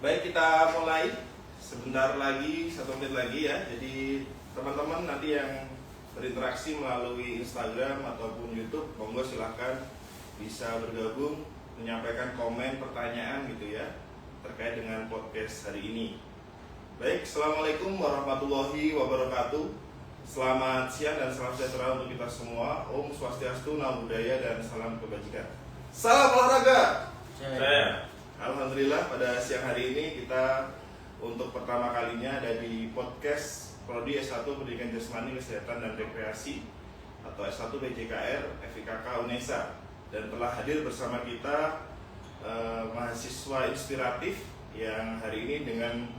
Baik, kita mulai sebentar lagi, 1 menit lagi ya. Jadi teman-teman nanti yang berinteraksi melalui Instagram ataupun YouTube, monggo silahkan bisa bergabung, menyampaikan komen, pertanyaan gitu ya terkait dengan podcast hari ini. Baik, Assalamualaikum warahmatullahi wabarakatuh. Selamat siang dan salam sejahtera untuk kita semua. Om Swastiastu, Namo Buddhaya, dan salam kebajikan. Salam olahraga. Saya. Alhamdulillah pada siang hari ini kita untuk pertama kalinya ada di podcast Prodi S1 Pendidikan Jasmani, Kesehatan dan Rekreasi atau S1 PJKR FIKK UNESA, dan telah hadir bersama kita mahasiswa inspiratif yang hari ini dengan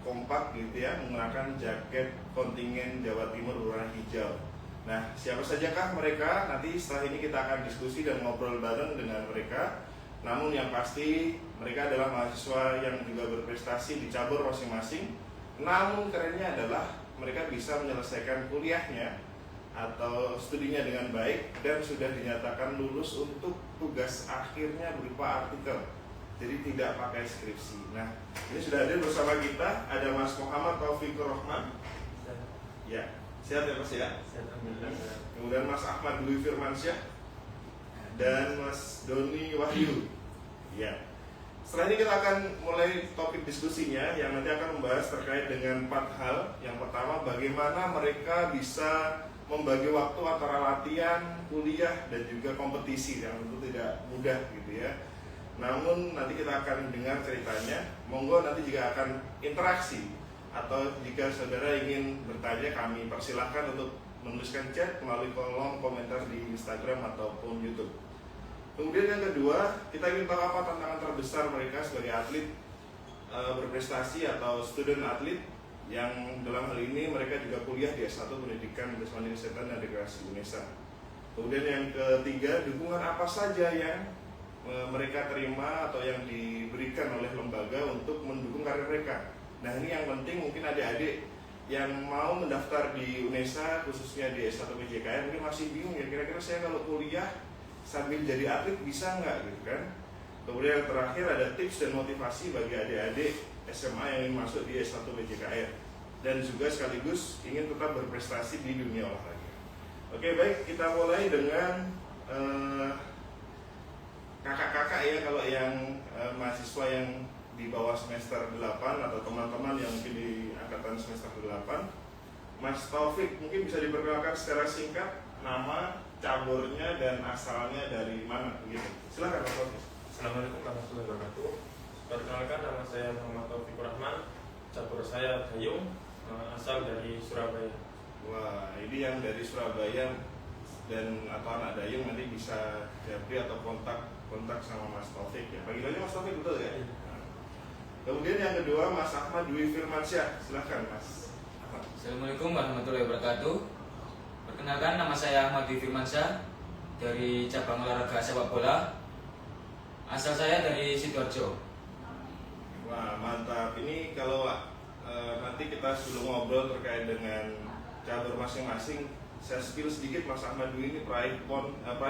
kompak gitu ya menggunakan jaket kontingen Jawa Timur berwarna hijau. Nah, siapa sajakah mereka? Nanti setelah ini kita akan diskusi dan ngobrol bareng dengan mereka. Namun yang pasti mereka adalah mahasiswa yang juga berprestasi di cabur masing-masing. Namun kerennya adalah mereka bisa menyelesaikan kuliahnya atau studinya dengan baik dan sudah dinyatakan lulus untuk tugas akhirnya berupa artikel. Jadi tidak pakai skripsi. Nah, ini sudah hadir bersama kita ada Mas Muhammad Taufikur Rahman. Ya, sehat ya Mas ya? Sehat, alhamdulillah. Kemudian Mas Ahmad Dwi Firmansyah dan Mas Doni Wahyu. Ya. Setelah ini kita akan mulai topik diskusinya yang nanti akan membahas terkait dengan 4 hal. Yang pertama, bagaimana mereka bisa membagi waktu antara latihan, kuliah, dan juga kompetisi yang tentu tidak mudah gitu ya. Namun nanti kita akan dengar ceritanya. Monggo nanti juga akan interaksi, atau jika saudara ingin bertanya kami persilahkan untuk menuliskan chat melalui kolom komentar di Instagram ataupun YouTube. Kemudian yang kedua, kita ingin tahu apa tantangan terbesar mereka sebagai atlet berprestasi atau student atlet yang dalam hal ini mereka juga kuliah di S1 Pendidikan Jasmani, Kesehatan dan Rekreasi UNESA. Kemudian yang ketiga, dukungan apa saja yang mereka terima atau yang diberikan oleh lembaga untuk mendukung karir mereka. Nah, ini yang penting, mungkin adik-adik yang mau mendaftar di UNESA khususnya di S1 PJKR mungkin masih bingung ya, kira-kira saya kalau kuliah sambil jadi atlet bisa nggak gitu kan. Kemudian yang terakhir ada tips dan motivasi bagi adik-adik SMA yang ingin masuk di S1 PJKR dan juga sekaligus ingin tetap berprestasi di dunia olahraga. Oke, baik, kita mulai dengan kakak-kakak ya, kalau yang mahasiswa yang di bawah semester 8 atau teman-teman yang mungkin di angkatan semester 8. Mas Taufik, mungkin bisa diperkenalkan secara singkat nama, caburnya, dan asalnya dari mana begitu. Silakan Mas Taufik. Assalamualaikum warahmatullahi wabarakatuh. Perkenalkan, nama saya Muhammad Taufikur Rahman. Cabur saya Dayung, asal dari Surabaya. Wah, ini yang dari Surabaya dan atau anak Dayung nanti bisa japri atau kontak sama Mas Taufik ya. Panggilannya Mas Taufik betul ya? Nah. Kemudian yang kedua, Mas Ahmad Dwi Firmansyah. Silakan Mas Ahmad. Assalamualaikum warahmatullahi wabarakatuh. Perkenalkan, nama saya Ahmad Dwi Firmansyah dari cabang olahraga sepak bola. Asal saya dari Sidoarjo. Wah, mantap. Ini kalau nanti kita sebelum ngobrol terkait dengan cabur masing-masing, saya spill sedikit. Mas Ahmad Dwi ini peraih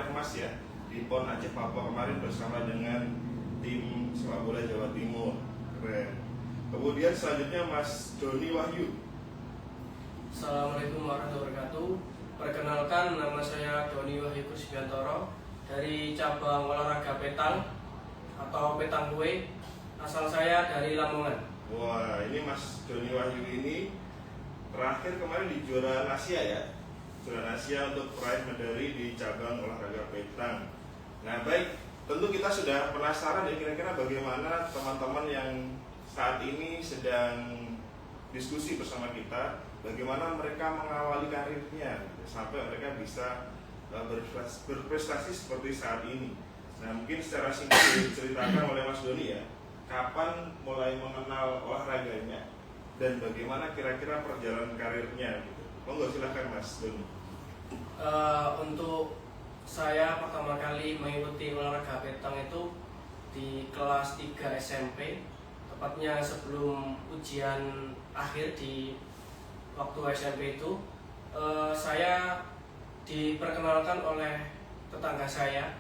emas ya di PON Aceh Papua kemarin bersama dengan tim sepak bola Jawa Timur. Keren. Kemudian selanjutnya Mas Doni Wahyu. Assalamualaikum warahmatullahi wabarakatuh. Perkenalkan, nama saya Doni Wahyu Kusbiantoro dari cabang olahraga petang atau petang kue. Asal saya dari Lamongan. Wah, ini Mas Doni Wahyu ini terakhir kemarin di juara Asia ya, juara Asia untuk peraih medali di cabang olahraga petang. Nah, baik, tentu kita sudah penasaran ya kira-kira bagaimana teman-teman yang saat ini sedang diskusi bersama kita, bagaimana mereka mengawali karirnya sampai mereka bisa berprestasi seperti saat ini. Nah, mungkin secara singkat diceritakan oleh Mas Doni ya, kapan mulai mengenal olahraganya dan bagaimana kira-kira perjalanan karirnya gitu. Monggo silakan Mas Doni. Untuk saya pertama kali mengikuti olahraga petang itu di kelas 3 SMP, tepatnya sebelum ujian akhir di waktu SMP itu. Saya diperkenalkan oleh tetangga saya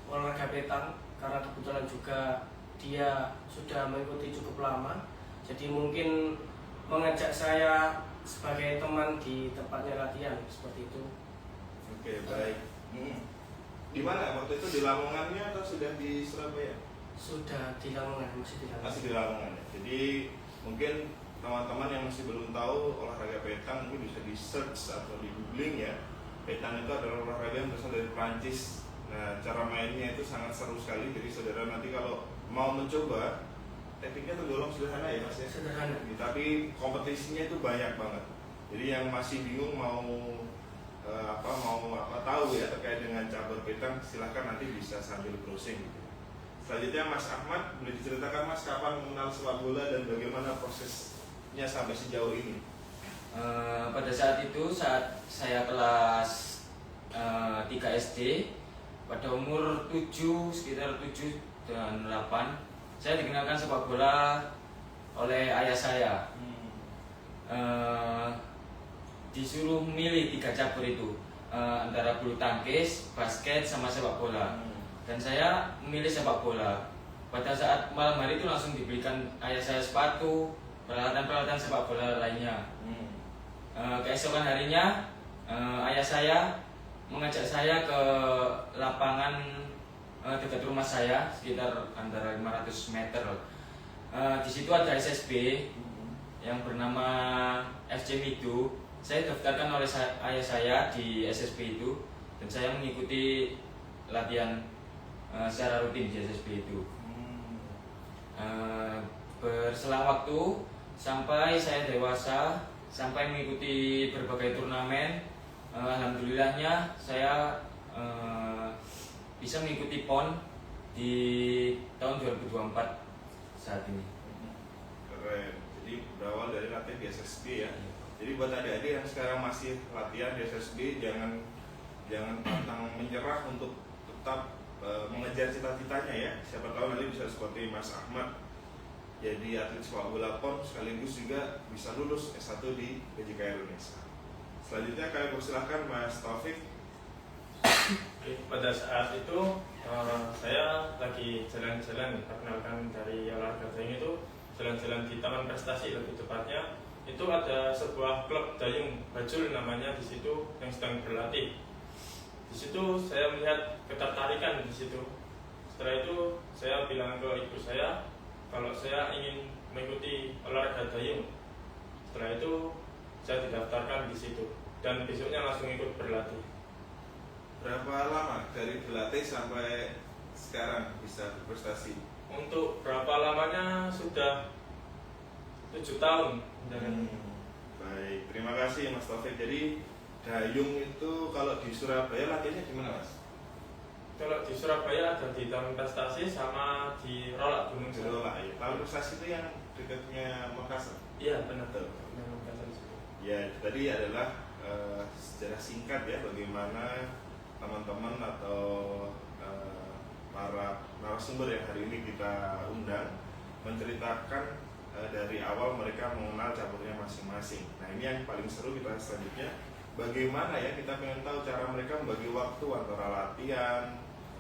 olahraga petang karena kebetulan juga dia sudah mengikuti cukup lama, jadi mungkin mengajak saya sebagai teman di tempatnya latihan seperti itu. Oke, baik. Di mana waktu itu, di Lamongannya atau sudah di Surabaya? Sudah di Lamongan, masih di Lamongan. Masih di Lamongan ya. Jadi mungkin teman-teman yang masih belum tahu olahraga petang mungkin bisa di search atau di googling ya. Petang itu adalah olahraga yang berasal dari Prancis. Nah, cara mainnya itu sangat seru sekali. Jadi saudara nanti kalau mau mencoba, tekniknya tergolong sederhana ya Mas ya. Sederhana. Tapi kompetisinya itu banyak banget. Jadi yang masih bingung mau tahu ya terkait dengan cabur petang, silahkan nanti bisa sambil browsing gitu. Selanjutnya Mas Ahmad, boleh diceritakan Mas kapan mengenal sepak bola dan bagaimana prosesnya sampai sejauh ini? Pada saat itu, saat saya kelas 3 SD, pada umur 7, sekitar 7 dan 8, saya dikenalkan sepak bola oleh ayah saya. Disuruh milih 3 cabur itu, antara bulu tangkis, basket, sama sepak bola. Dan saya memilih sepak bola. Pada saat malam hari itu langsung dibelikan ayah saya sepatu, peralatan-peralatan sepak bola lainnya. Keesokan harinya ayah saya mengajak saya ke lapangan dekat rumah saya, sekitar antara 500 meter. Di situ ada SSB yang bernama FC Midu. Saya daftarkan oleh ayah saya di SSB itu, dan saya mengikuti latihan secara rutin di SSB itu. Berselang waktu sampai saya dewasa, sampai mengikuti berbagai turnamen, alhamdulillahnya saya bisa mengikuti PON di tahun 2024 saat ini. Keren. Jadi berawal dari latihan di SSB ya. Jadi buat adik-adik yang sekarang masih latihan di SSB, jangan pantang menyerah untuk tetap mengejar cita-citanya ya. Siapa tahu nanti bisa seperti Mas Ahmad jadi atlet sepak bola PON, sekaligus juga bisa lulus S1 di PJKR Indonesia. Selanjutnya kami persilahkan Mas Taufik. Pada saat itu saya lagi jalan-jalan, perkenalkan dari olahraga dayung itu jalan-jalan di Taman Prestasi lebih tepatnya. Itu ada sebuah klub dayung Bajul namanya di situ yang sedang berlatih. Di situ saya melihat ketertarikan di situ. Setelah itu saya bilang ke ibu saya kalau saya ingin mengikuti olahraga dayung. Setelah itu saya didaftarkan di situ dan besoknya langsung ikut berlatih. Berapa lama dari berlatih sampai sekarang bisa berprestasi? Untuk berapa lamanya sudah 7 tahun. Baik, terima kasih Mas Taufik. Jadi dayung itu kalau di Surabaya latihannya gimana Mas? Kalau di Surabaya ada di Taman Prestasi sama di Rolak Gunung Jero. Jerola ya. Taman Prestasi itu yang dekatnya Makassar. Iya benar. Betul. Ya, itu tadi adalah sejarah singkat ya bagaimana teman-teman atau para narasumber yang hari ini kita undang menceritakan dari awal mereka mengenal caburnya masing-masing. Nah, ini yang paling seru kita selanjutnya. Bagaimana ya kita pengen tahu cara mereka membagi waktu antara latihan,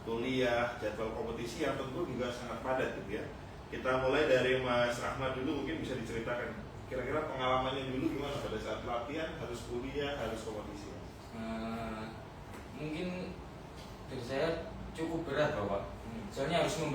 kuliah, jadwal kompetisi yang tentu juga sangat padat gitu ya. Kita mulai dari Mas Ahmad dulu, mungkin bisa diceritakan kira-kira pengalamannya dulu gimana pada saat latihan, harus kuliah, harus kompetisi. Mungkin dari saya cukup berat Bapak. Soalnya harus